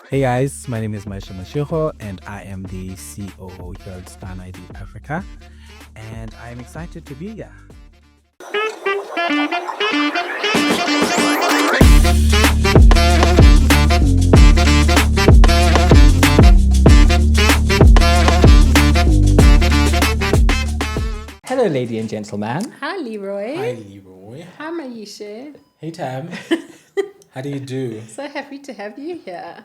Hey guys, my name is Maishe Mashigo and I am the COO here at Stan ID Africa, and I am excited to be here. Hello, ladies and gentlemen. Hi, Leroy. Hi, Leroy. Hi, Maishe. Hey, Tam. How do you do? So happy to have you here.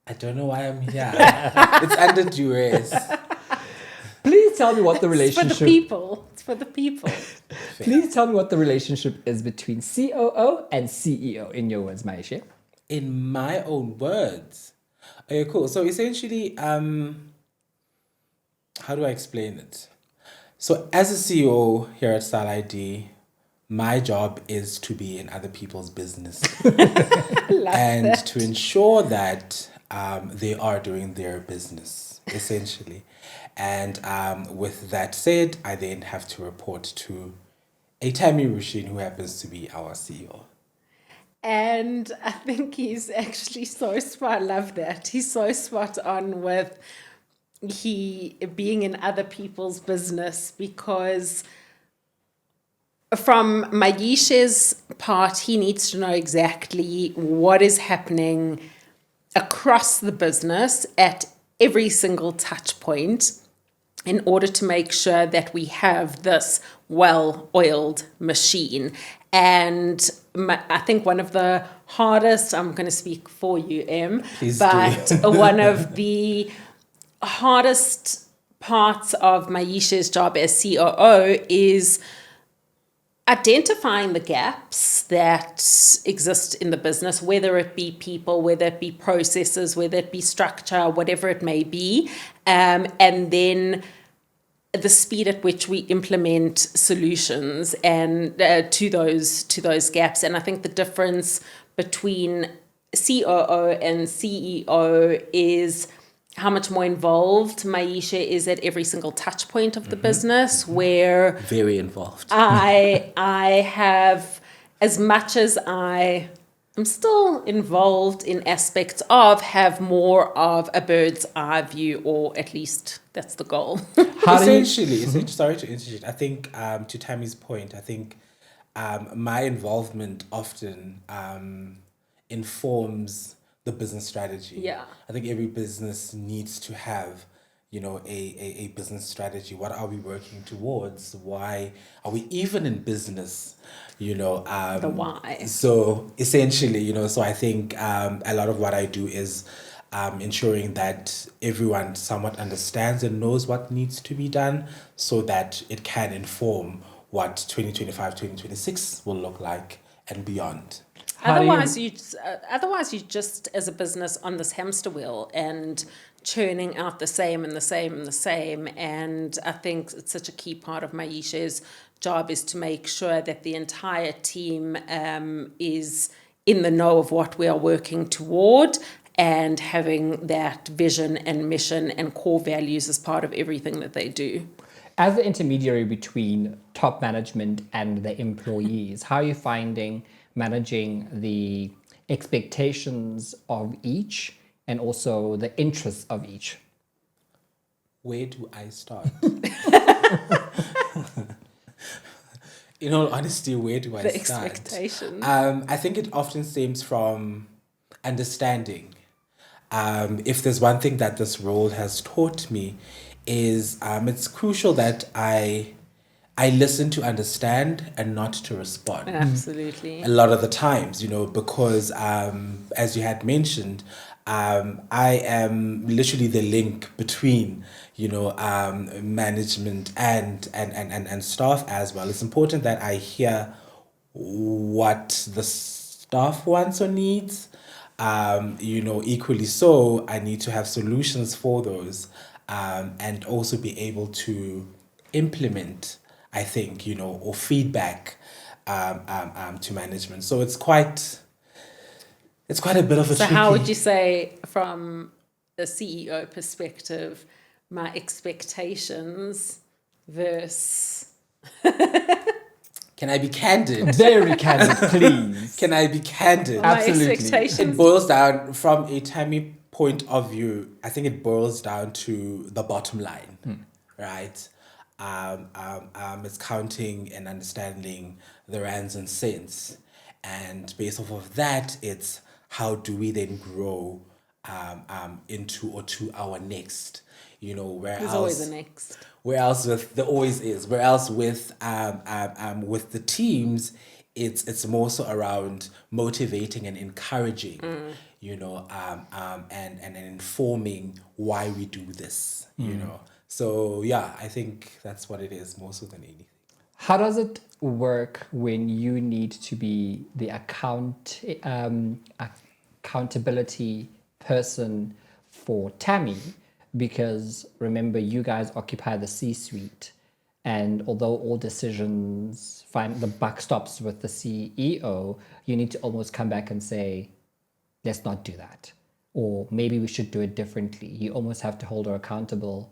I don't know why I'm here. It's under duress. Please tell me what the relationship. It's for the people. It's for the people. Please tell me what the relationship is between COO and CEO in your words, Maishe. In my own words. Okay, cool. So essentially, how do I explain it? So as a CEO here at Style ID, my job is to be in other people's business and to ensure that they are doing their business, essentially. And with that said, I then have to report to a Tammy Rushin, who happens to be our CEO. And I think he's actually so smart. I love that. He's so spot on with he being in other people's business, because from Maishe's part, he needs to know exactly what is happening across the business at every single touch point in order to make sure that we have this well-oiled machine. And I think one of the hardest, I'm going to speak for you, Em, one of the hardest parts of Maishe's job as COO is identifying the gaps that exist in the business, whether it be people, whether it be processes, whether it be structure, whatever it may be, and then the speed at which we implement solutions and to those gaps. And I think the difference between COO and CEO is how much more involved Maishe is at every single touch point of the business, where Very involved. I have, as much as I am still involved in aspects of, have more of a bird's eye view, or at least that's the goal. Essentially, sorry to interject. I think to Tammy's point, I think my involvement often informs the business strategy. Yeah. I think every business needs to have, a business strategy. What are we working towards? Why are we even in business? The why. So essentially, so I think a lot of what I do is ensuring that everyone somewhat understands and knows what needs to be done so that it can inform what 2025, 2026 will look like and beyond. Otherwise, you just, as a business, on this hamster wheel and churning out the same and the same and the same. And I think it's such a key part of Maishe's job is to make sure that the entire team is in the know of what we are working toward and having that vision and mission and core values as part of everything that they do. As the intermediary between top management and the employees, how are you finding managing the expectations of each and also the interests of each? Where do I start? In all honesty, where do I start? The expectation. I think it often stems from understanding. If there's one thing that this role has taught me is it's crucial that I listen to understand and not to respond. Absolutely. A lot of the times, because as you had mentioned, I am literally the link between, management and staff as well. It's important that I hear what the staff wants or needs. Equally so, I need to have solutions for those, and also be able to implement, I think, or feedback to management. So it's quite a bit of a. So tricky... how would you say, from a CEO perspective, my expectations versus Can I be candid? Very candid, please. Can I be candid? My Absolutely. expectations. It boils down from a Tammy point of view. I think it boils down to the bottom line, right? It's counting and understanding the rands and cents, and based off of that, it's how do we then grow into or to our next. Where There's else? always a next. Where else with there always is. Where else with the teams, it's more so around motivating and encouraging, and informing why we do this, So yeah, I think that's what it is more so than anything. How does it work when you need to be the accountability person for Tammy? Because remember, you guys occupy the C-suite, and although all decisions the buck stops with the CEO, you need to almost come back and say, let's not do that, or maybe we should do it differently. You almost have to hold her accountable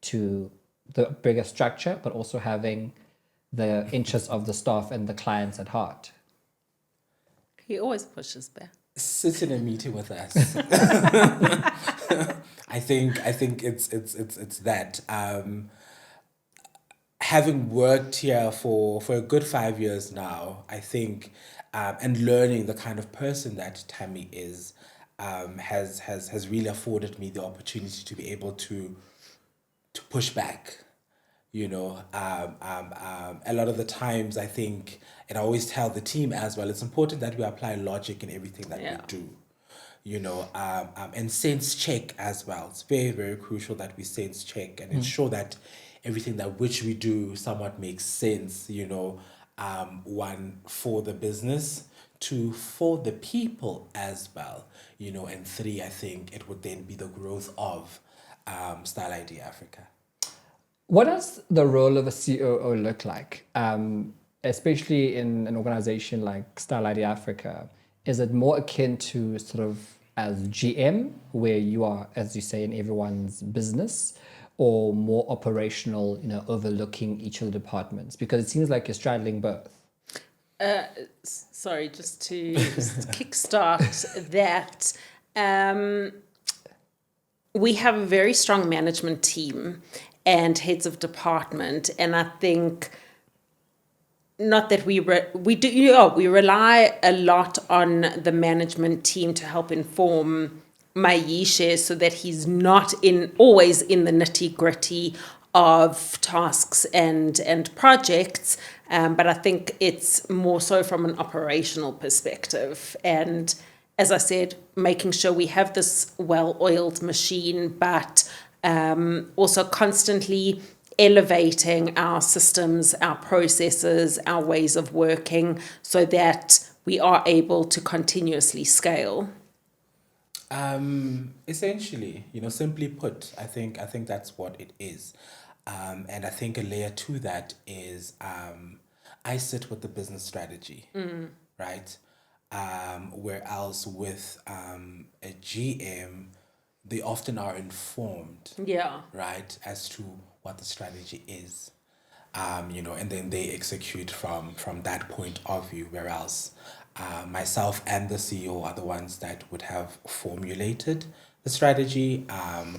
to the bigger structure, but also having the interests of the staff and the clients at heart. He always pushes back. Sit in a meeting with us. I think it's that. Having worked here for a good 5 years now, I think, and learning the kind of person that Tammy is, has really afforded me the opportunity to be able to push back. A lot of the times I think, and I always tell the team as well, it's important that we apply logic in everything that we do. And sense check as well. It's very, very crucial that we sense check and ensure that everything that which we do somewhat makes sense, one, for the business, two, for the people as well, and three, I think it would then be the growth of Style ID Africa. What does the role of a COO look like, especially in an organization like Style ID Africa? Is it more akin to sort of as GM, where you are, as you say, in everyone's business, or more operational, overlooking each of the departments? Because it seems like you're straddling both. Sorry, just to kickstart that. We have a very strong management team and heads of department, and I think not that we rely a lot on the management team to help inform Maishe so that he's not always in the nitty gritty of tasks and projects, but I think it's more so from an operational perspective. And as I said, making sure we have this well-oiled machine, but also constantly elevating our systems, our processes, our ways of working so that we are able to continuously scale. Essentially, simply put, I think that's what it is. And I think a layer to that is I sit with the business strategy, right? Whereas with a GM, they often are informed, right, as to what the strategy is, and then they execute from that point of view. Whereas myself and the CEO are the ones that would have formulated the strategy,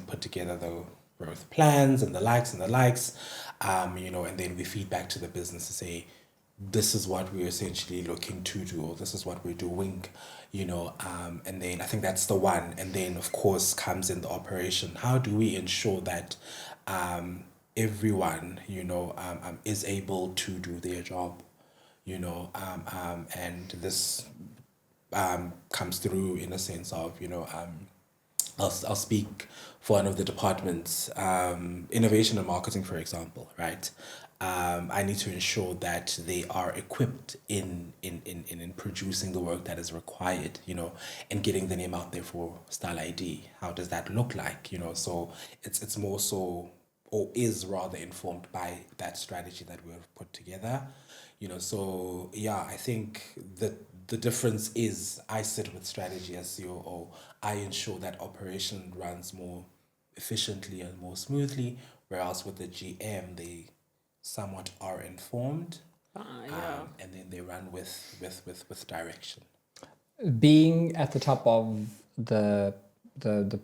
put together the growth plans and the likes, and then we feed back to the business to say, this is what we're essentially looking to do, or this is what we're doing, and then I think that's the one. And then, of course, comes in the operation. How do we ensure that everyone, is able to do their job, and this comes through in a sense of, I'll speak for one of the departments, innovation and marketing, for example, right? I need to ensure that they are equipped in producing the work that is required, and getting the name out there for Style ID. How does that look like, So it's more so, or is rather informed by that strategy that we have put together, So yeah, I think that the difference is I sit with strategy as COO. I ensure that operation runs more efficiently and more smoothly, whereas with the GM, they somewhat are informed, Yeah. And then they run with direction. Being at the top of the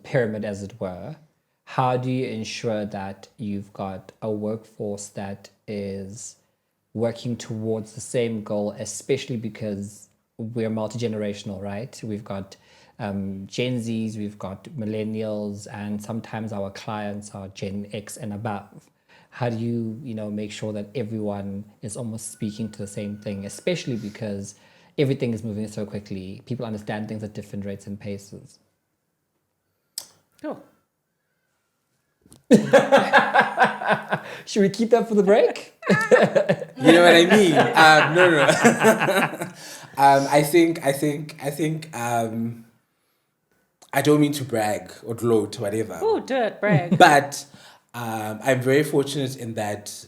pyramid, as it were, how do you ensure that you've got a workforce that is working towards the same goal, especially because we're multi-generational, right? We've got Gen Zs, we've got millennials, and sometimes our clients are Gen X and above. How do you, make sure that everyone is almost speaking to the same thing, especially because everything is moving so quickly. People understand things at different rates and paces. Cool. Should we keep that for the break? You know what I mean? No. I think. I don't mean to brag or gloat, whatever. Oh, do it, brag. But I'm very fortunate in that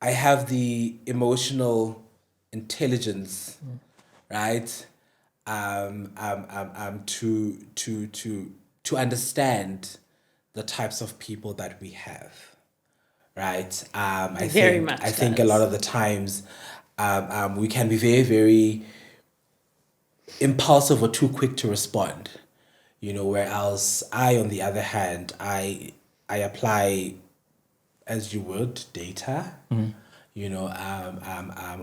I have the emotional intelligence, right? To understand the types of people that we have, right? I think a lot of the times we can be very, very impulsive or too quick to respond, whereas I, on the other hand, I apply, as you would, data,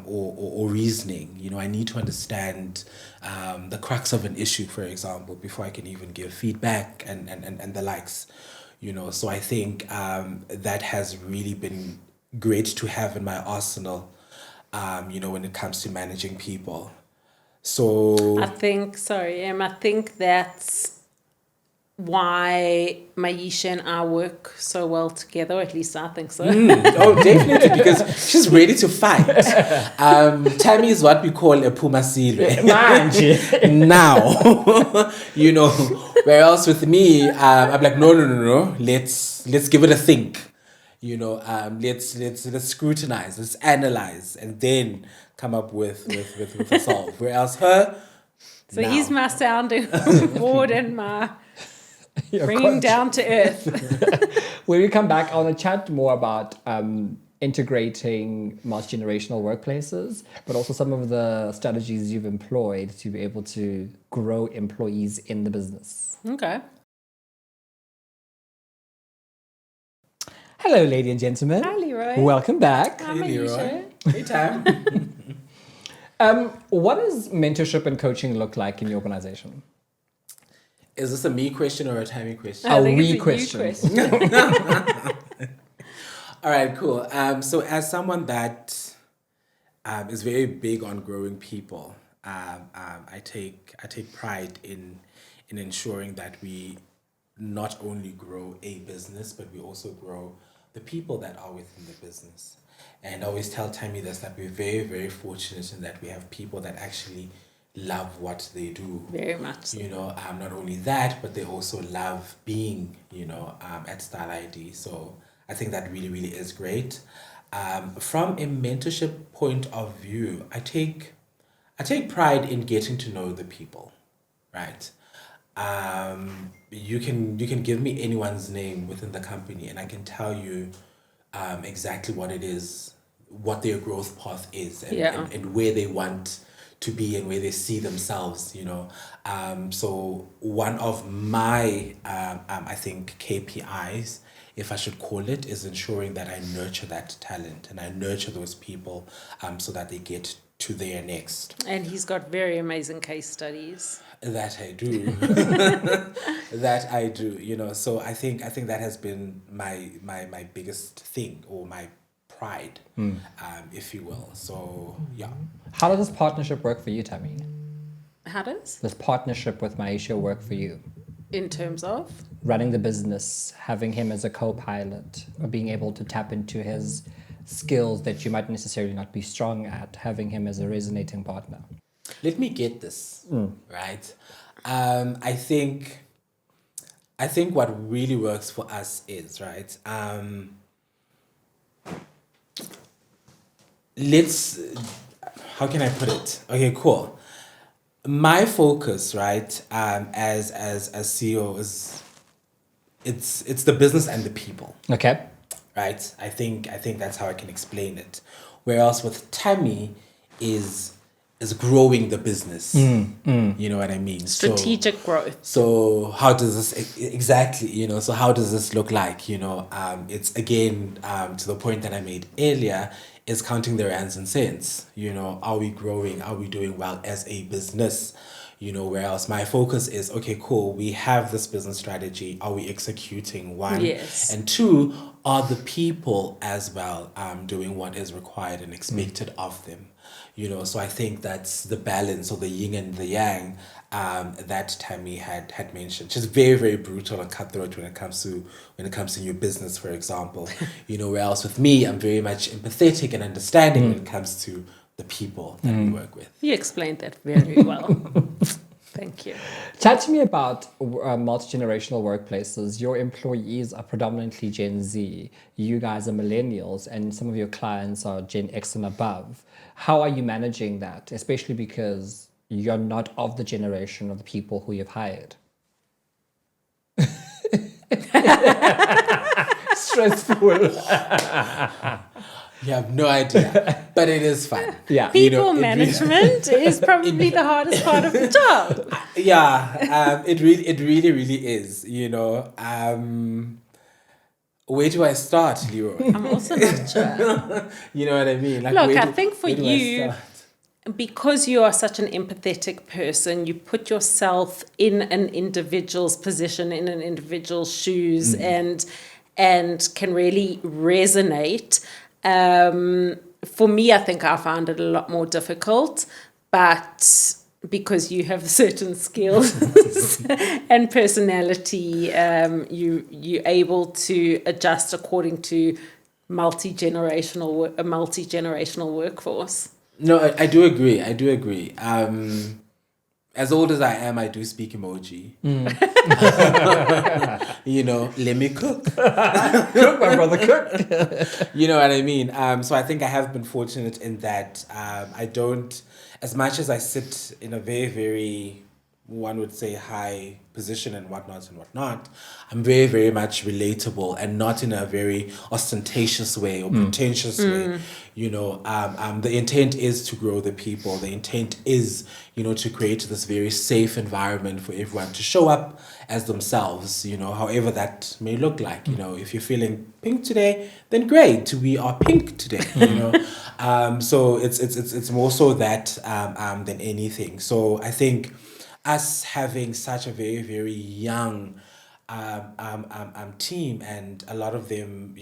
or reasoning. I need to understand the crux of an issue, for example, before I can even give feedback and the likes. So I think that has really been great to have in my arsenal, when it comes to managing people. So I think that's why Maishe and I work so well together, or at least I think so. Oh, definitely, because she's ready to fight. Tammy is what we call a Puma Silwe. Now, where else with me, I'm like, no. Let's give it a think. Let's scrutinize, let's analyze, and then come up with a solve. Whereas her, So now. he's my sounding board and my bringing down to earth. When we come back, I want to chat more about integrating multi-generational workplaces, but also some of the strategies you've employed to be able to grow employees in the business. Okay. Hello, ladies and gentlemen. Hi, Leroy. Welcome back. Hi, Hey, Leroy. Maishe. Hey, Tam. What does mentorship and coaching look like in your organization? Is this a me question or a Tammy question? I A think we it's a you question. All right, cool. So as someone that is very big on growing people, I take pride in ensuring that we not only grow a business, but we also grow the people that are within the business. And I always tell Tammy this, that we're very, very fortunate in that we have people that actually love what they do. Very much so. Not only that, but they also love being, at Style ID. So I think that really, really is great. From a mentorship point of view, I take pride in getting to know the people, right? You can give me anyone's name within the company, and I can tell you exactly what it is, what their growth path is, and where they want to be and where they see themselves. So one of my I think KPIs, if I should call it, is ensuring that I nurture that talent and I nurture those people so that they get to their next. And he's got very amazing case studies. That I do. That I do. So I think that has been my biggest thing, or my pride, if you will. So yeah. How does this partnership work for you, Tammy? How does? This partnership with Maishe work for you? In terms of? Running the business, having him as a co-pilot, or being able to tap into his skills that you might necessarily not be strong at, having him as a resonating partner. Let me get this right. I think what really works for us is, right. How can I put it? Okay, cool. My focus, right, as CEO is it's the business and the people. Okay. right? I think that's how I can explain it. Whereas with Tammy is growing the business. You know what I mean? Strategic growth. So how does this exactly, so how does this look like? It's again, to the point that I made earlier, is counting the rands and cents. Are we growing? Are we doing well as a business? Whereas my focus is, okay, cool, we have this business strategy. Are we executing? One. Yes. And two, are the people as well doing what is required and expected of them? So I think that's the balance, or the yin and the yang, that Tammy had mentioned. She's very, very brutal and cutthroat when it comes to new business, for example. Whereas with me, I'm very much empathetic and understanding when it comes to the people that we work with. You explained that very well. Thank you. Chat to me about multi-generational workplaces. Your employees are predominantly Gen Z. You guys are millennials, and some of your clients are Gen X and above. How are you managing that, especially because you're not of the generation of the people who you've hired? Stressful. You have no idea, but it is fun. Yeah. People management is probably the hardest part of the job. Yeah, it really is. Where do I start, Leroy? I'm also not sure. You know what I mean? Like, Look, I think for where do I you, start? because you are such an empathetic person, you put yourself in an individual's position, in an individual's shoes, and can really resonate. For me, I think I found it a lot more difficult, but because you have certain skills and personality, you're able to adjust according to a multi-generational workforce. No, I do agree. As old as I am, I do speak emoji. Let me cook. Cook, my brother, cook. You know what I mean? So I think I have been fortunate in that I don't, as much as I sit in a very, very, one would say, high position and whatnot, I'm very, very much relatable, and not in a very ostentatious way or pretentious way. The intent is to grow the people. The intent is, to create this very safe environment for everyone to show up as themselves, however that may look like. If you're feeling pink today, then great, we are pink today. So it's more so that than anything. So I think us having such a very, very young team, and a lot of them,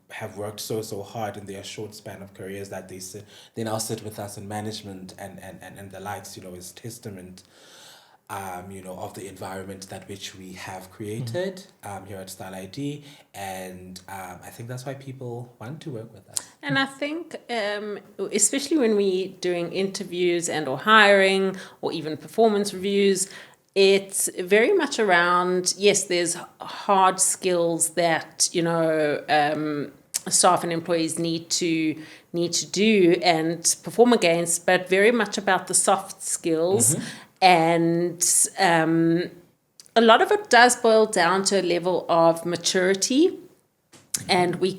have worked so hard in their short span of careers that they now sit with us in management and the likes, is testament of the environment that which we have created here at Style ID, and I think that's why people want to work with us. And I think, especially when we're doing interviews and or hiring or even performance reviews, it's very much around, yes, there's hard skills that, staff and employees need to do and perform against, but very much about the soft skills. And a lot of it does boil down to a level of maturity. And we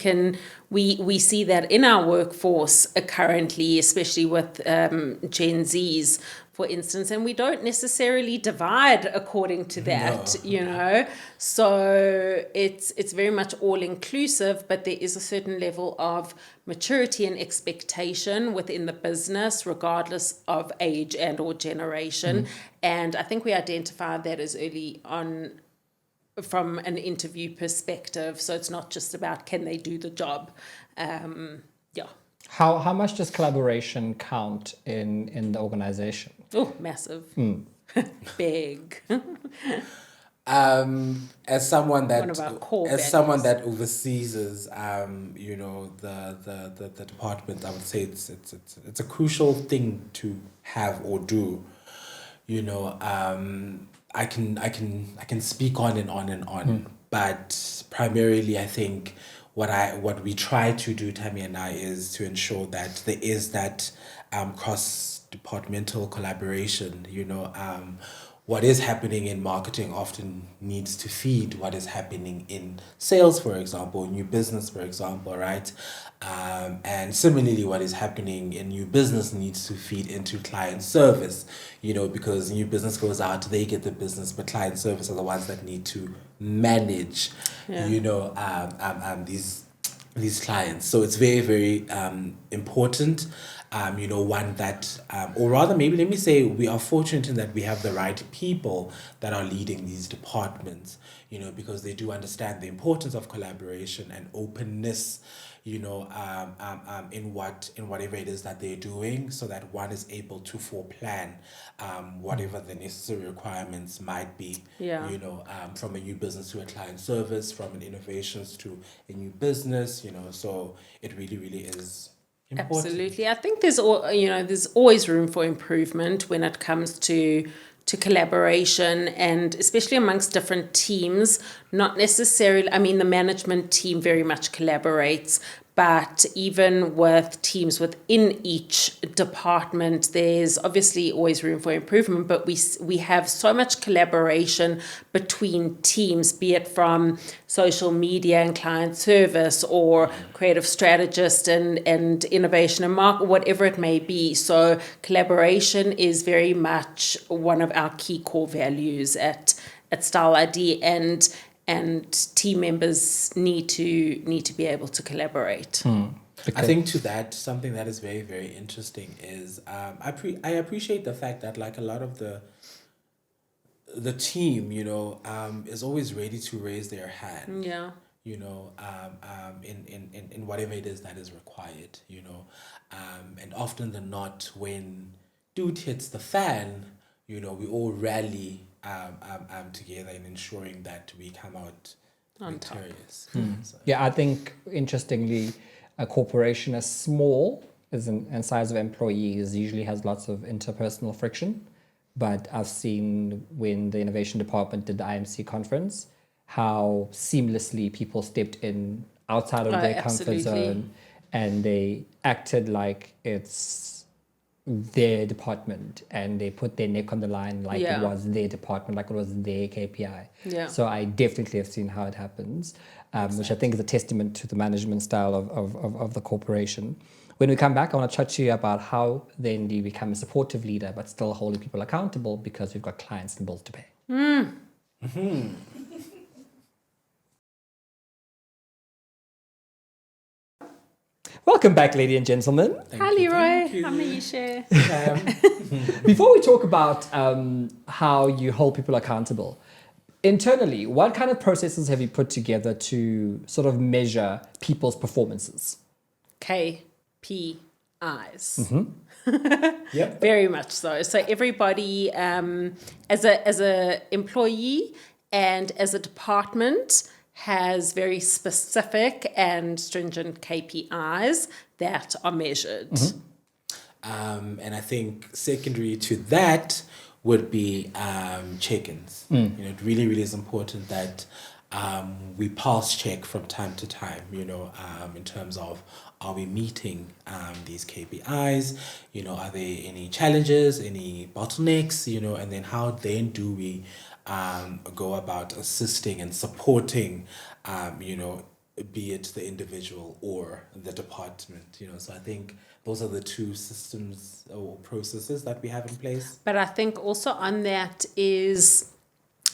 see that in our workforce currently, especially with Gen Zs, for instance, and we don't necessarily divide according to that, So it's very much all inclusive, but there is a certain level of maturity and expectation within the business, regardless of age and or generation. And I think we identified that as early on from an interview perspective. So it's not just about can they do the job. How much does collaboration count in the organization? Oh, massive. Big. As someone that One of our core someone values. that oversees the department, I would say it's a crucial thing to have or do. I can speak on and on and on, but primarily I think what we try to do, Tammy and I, is to ensure that there is that cross-departmental collaboration, what is happening in marketing often needs to feed what is happening in sales, for example, new business, for example, right? And similarly, what is happening in new business needs to feed into client service, because new business goes out, they get the business, but client service are the ones that need to manage, these clients. So it's very, very important. One that, or rather, maybe let me say, we are fortunate in that we have the right people that are leading these departments, because they do understand the importance of collaboration and openness, in whatever it is that they're doing, so that one is able to foreplan whatever the necessary requirements might be. Yeah. From a new business to a client service, from an innovations to a new business. So it really, really is important. Absolutely. I think there's always room for improvement when it comes to collaboration, and especially amongst different teams. Not necessarily, the management team very much collaborates, but even with teams within each department, there's obviously always room for improvement, but we have so much collaboration between teams, be it from social media and client service, or creative strategist and innovation and market, whatever it may be. So collaboration is very much one of our key core values at Style ID, and team members need to be able to collaborate. I think to that, something that is very, very interesting is I appreciate the fact that, like, a lot of the team, is always ready to raise their hand. Yeah. In whatever it is that is required, and often than not, when dude hits the fan, we all rally together in ensuring that we come out victorious. So. Yeah, I think, interestingly, a corporation as small as in size of employees usually has lots of interpersonal friction. But I've seen when the innovation department did the IMC conference, how seamlessly people stepped in outside of their comfort zone, and they acted like it's their department, and they put their neck on the line like it was their department, like it was their KPI. Yeah. So I definitely have seen how it happens, which I think is a testament to the management style of the corporation. When we come back, I want to chat to you about how then do you become a supportive leader but still holding people accountable, because we've got clients and bills to pay. Welcome back, ladies and gentlemen. Hi, Leroy. Hi, Maishe. Before we talk about how you hold people accountable, internally, what kind of processes have you put together to sort of measure people's performances? KPIs. Yep. Very much so. So everybody, as a employee and as a department, has very specific and stringent KPIs that are measured. And I think secondary to that would be check-ins. It really, really is important that we pulse check from time to time, in terms of, are we meeting these KPIs? Are there any challenges, any bottlenecks, and then how then do we go about assisting and supporting, be it the individual or the department, So I think those are the two systems or processes that we have in place. But I think also on that is,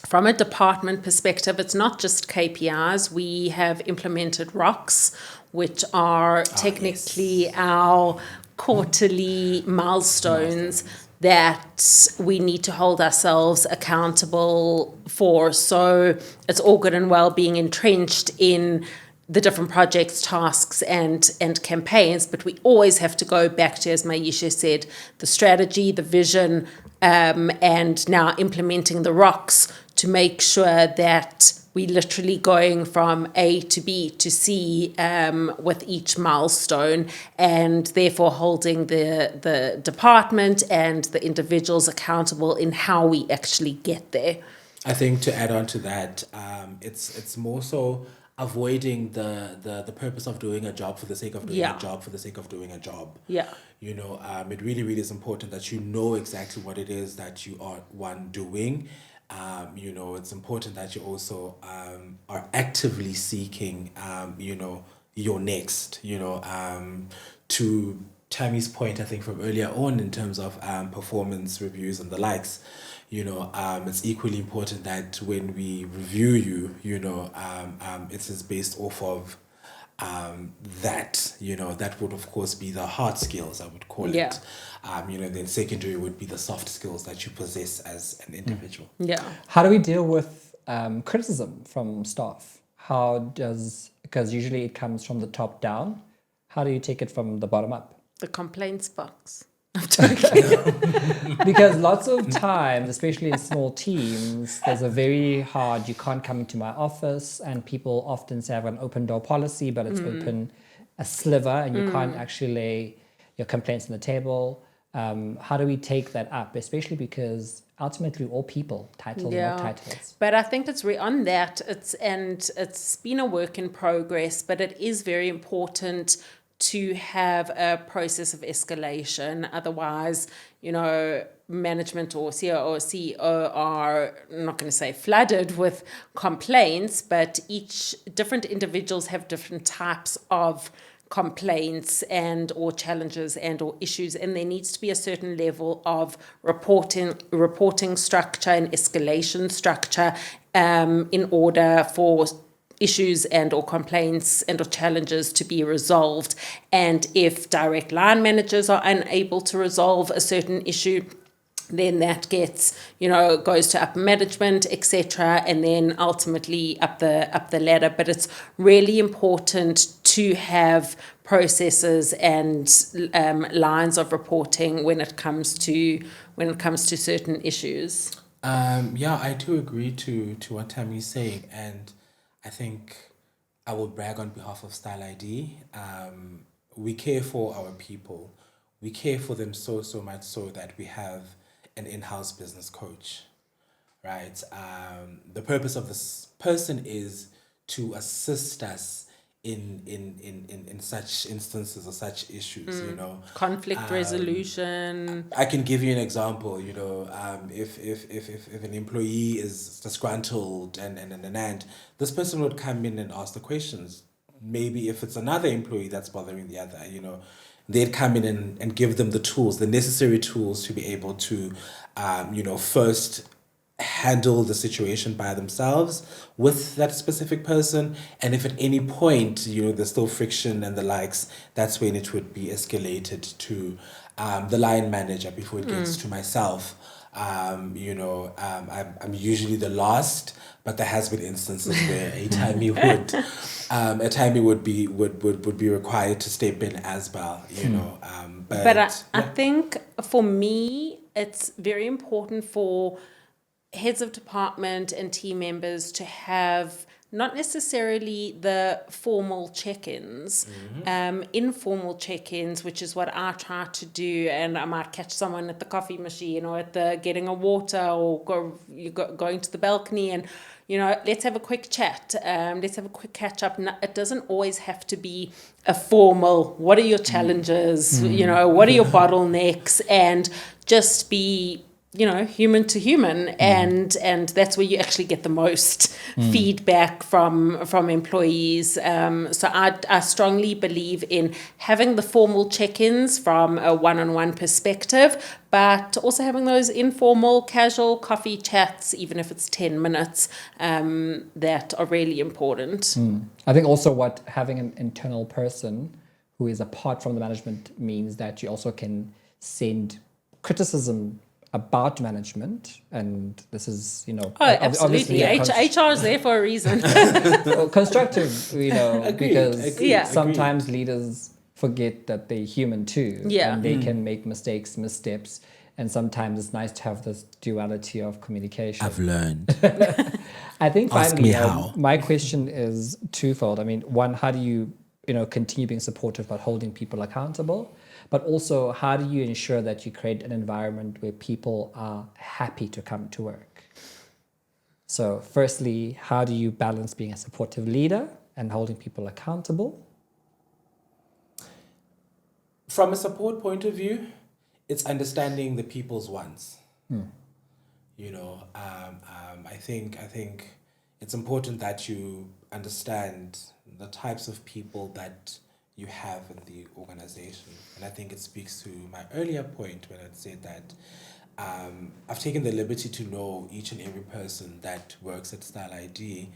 from a department perspective, it's not just KPIs. We have implemented ROCs, which are technically our quarterly milestones that we need to hold ourselves accountable for. So it's all good and well being entrenched in the different projects, tasks, and campaigns, but we always have to go back to, as Maishe said, the strategy, the vision, and now implementing the ROCs to make sure that we literally going from A to B to C with each milestone, and therefore holding the department and the individuals accountable in how we actually get there. I think to add on to that, it's more so avoiding the purpose of doing a job for the sake of doing a job for the sake of doing a job. Yeah. it really, really is important that you know exactly what it is that you are doing. It's important that you also are actively seeking, your next, to Tammy's point, I think from earlier on in terms of performance reviews and the likes, it's equally important that when we review you, it is based off of that would of course be the hard skills, I would call Yeah. it. Then secondary would be the soft skills that you possess as an individual. Yeah. How do we deal with criticism from staff? Because usually it comes from the top down. How do you take it from the bottom up? The complaints box. Because lots of times, especially in small teams, there's a very hard, you can't come into my office, and people often say I have an open door policy, but it's open a sliver and you can't actually lay your complaints on the table. How do we take that up? Especially because ultimately all people, titles, not titles. But I think it's on that. It's been a work in progress, but it is very important to have a process of escalation. Otherwise, management or COO or CEO are, I'm not going to say flooded with complaints, but each different individuals have different types of complaints and or challenges and or issues, and there needs to be a certain level of reporting structure and escalation structure in order for issues and or complaints and or challenges to be resolved. And if direct line managers are unable to resolve a certain issue, then that gets, goes to upper management, etc., and then ultimately up the ladder. But it's really important to have processes and lines of reporting when it comes to certain issues. I do agree to what Tammy's saying, and I think I will brag on behalf of Style ID. We care for our people. We care for them so much so that we have an in-house business coach, right? The purpose of this person is to assist us in such instances or such issues, Conflict resolution. I can give you an example, if an employee is disgruntled and this person would come in and ask the questions. Maybe if it's another employee that's bothering the other, they'd come in and give them the necessary tools to be able to, first handle the situation by themselves with that specific person. And if at any point, there's still friction and the likes, that's when it would be escalated to the line manager before it gets to myself. I'm usually the last, but there has been instances where a timey would be required to step in as well, But I think for me, it's very important for heads of department and team members to have not necessarily the formal check-ins, informal check-ins, which is what I try to do. And I might catch someone at the coffee machine or at the getting a water or going to the balcony and, let's have a quick chat. Let's have a quick catch up. It doesn't always have to be a formal, what are your challenges? What are your bottlenecks? And just be human to human, and that's where you actually get the most feedback from employees. So I strongly believe in having the formal check-ins from a one-on-one perspective, but also having those informal, casual coffee chats, even if it's 10 minutes, that are really important. I think also what having an internal person who is apart from the management means that you also can send criticism about management, and this is absolutely. obviously HR is there for a reason. constructive, because Yeah. sometimes leaders forget that they're human too, and they can make missteps, and sometimes it's nice to have this duality of communication. I've learned. I think Ask finally, me how. my question is twofold. I mean, one, how do you continue being supportive but holding people accountable? But also, how do you ensure that you create an environment where people are happy to come to work? So firstly, how do you balance being a supportive leader and holding people accountable? From a support point of view, it's understanding the people's wants. You know, I think it's important that you understand the types of people that you have in the organization, and I think it speaks to my earlier point when I said that I've taken the liberty to know each and every person that works at Style ID,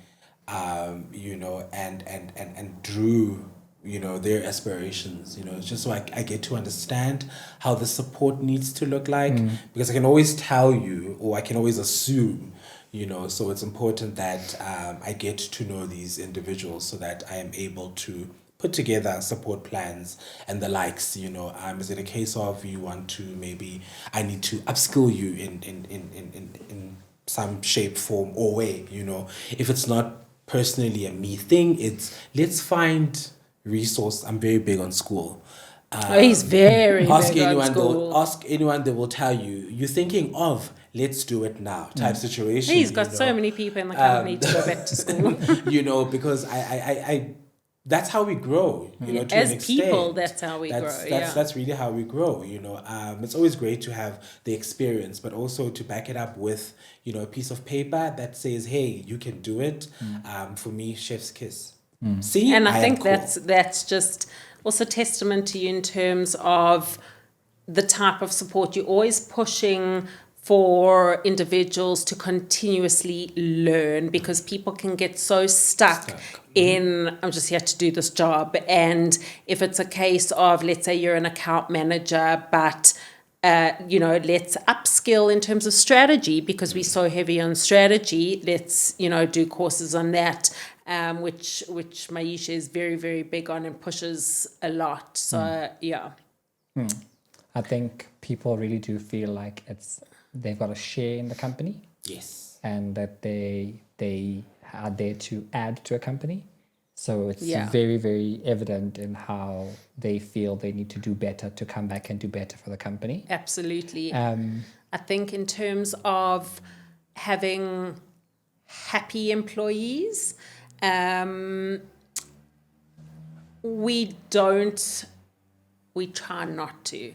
you know, and drew, you know, their aspirations, you know, just so I get to understand how the support needs to look like, because I can always tell you, or I can always assume, you know, so it's important that I get to know these individuals so that I am able to put together support plans and the likes, you know. Is it a case of you want to, maybe I need to upskill you in some shape, form, or way, you know. If it's not personally a me thing, it's let's find resource. I'm very big on school. He's very Ask big on anyone, school. ask anyone, they will tell you, you're thinking of let's do it now type situation. He's got you so know. many people in the company to go back to school. You know, because I that's how we grow, you know, to As an extent. people, that's how we grow, yeah. That's really how we grow, you know. It's always great to have the experience, but also to back it up with, you know, a piece of paper that says, hey, you can do it. For me, chef's kiss. See, And I am think cool. that's just also testament to you in terms of the type of support. You're always pushing for individuals to continuously learn, because people can get so stuck in, I'm just here to do this job. And if it's a case of, let's say you're an account manager, but you know, let's upskill in terms of strategy, because we're so heavy on strategy. Let's, you know, do courses on that, which Maishe is very, very big on and pushes a lot. So yeah. I think people really do feel like they've got a share in the company. Yes. And that they are there to add to a company. So it's Yeah. very, very evident in how they feel they need to do better to come back and do better for the company. Absolutely. I think in terms of having happy employees, we try not to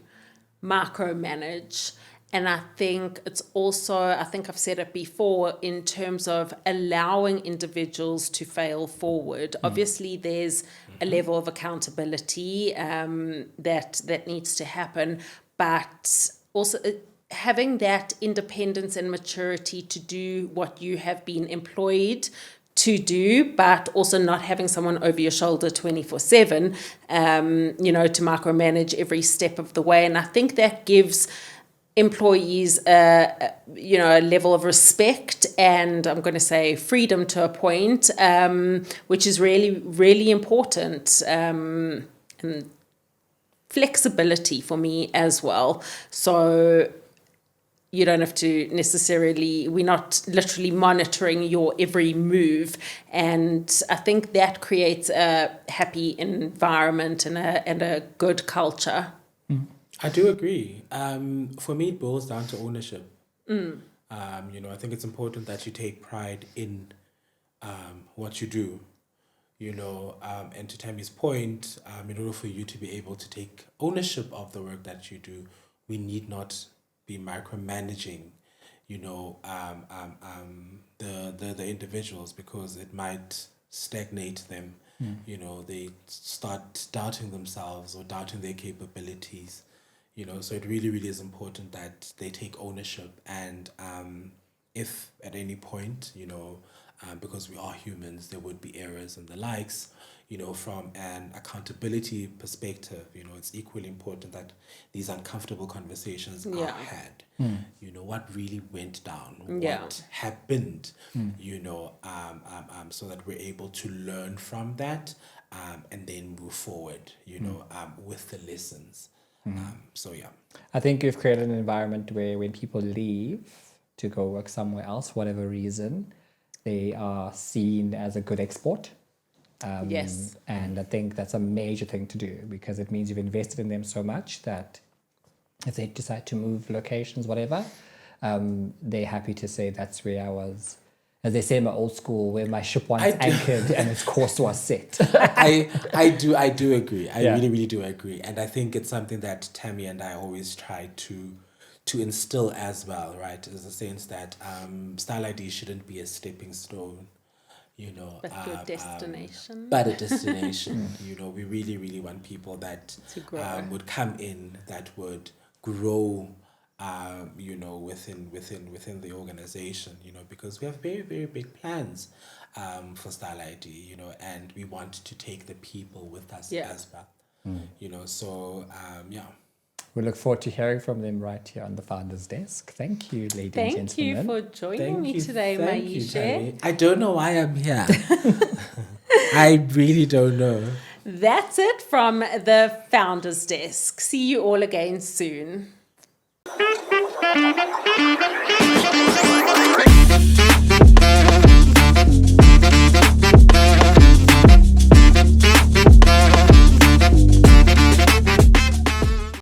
micromanage. And I think it's also, I think I've said it before, in terms of allowing individuals to fail forward. Obviously, there's a level of accountability that needs to happen, but also having that independence and maturity to do what you have been employed to do, but also not having someone over your shoulder 24/7, you know, to micromanage every step of the way. And I think that gives employees you know, a level of respect, and I'm going to say freedom to a point, which is really, really important, and flexibility for me as well. So you don't have to necessarily, we're not literally monitoring your every move. And I think that creates a happy environment and a good culture. I do agree. For me, it boils down to ownership. You know, I think it's important that you take pride in what you do. You know, and to Tammy's point, in order for you to be able to take ownership of the work that you do, we need not be micromanaging, you know, the individuals, because it might stagnate them. You know, they start doubting themselves or doubting their capabilities. You know, so it really, really is important that they take ownership. And if at any point, you know, because we are humans, there would be errors and the likes, you know, from an accountability perspective, you know, it's equally important that these uncomfortable conversations are had. You know, what really went down, what happened, you know, so that we're able to learn from that, and then move forward, you know, with the lessons. So yeah, I think you've created an environment where when people leave to go work somewhere else, whatever reason, they are seen as a good export. Yes. And I think that's a major thing to do, because it means you've invested in them so much that if they decide to move locations, whatever, they're happy to say that's where I was as they say in my old school, where my ship once I do. anchored and its course was set. I do agree. I Yeah. really do agree, and I think it's something that Tammy and I always try to instill as well, right? In the sense that Style ID shouldn't be a stepping stone, you know, But your destination. but a destination. You know, we really want people that To grow. would come in, that would grow. You know, within the organization, you know, because we have very big plans for Style ID, you know, and we want to take the people with us Yeah. as well, you know. So yeah. We look forward to hearing from them right here on the Founders Desk. Thank you, ladies and Thank you gentlemen. for joining me today, thank you, Maishe. Tammy. I don't know why I'm here. I really don't know. That's it from the Founders Desk. See you all again soon.